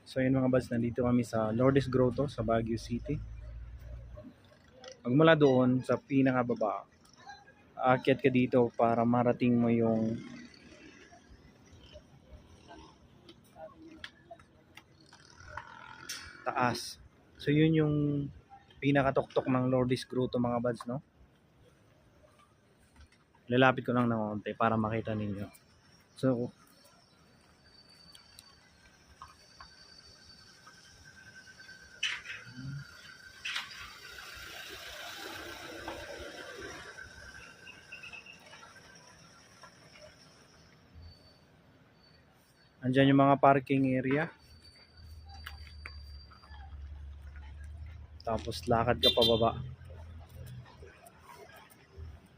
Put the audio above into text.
So yun mga buds, nandito kami sa Lourdes Grotto sa Baguio City. Magmula doon sa pinakababa, aakyat ka dito para marating mo yung taas. So yun yung pinakatuktok ng Lourdes Grotto mga buds, no? Lalapit ko lang ng konti para makita ninyo. So andyan yung mga parking area. Tapos lakad ka pababa.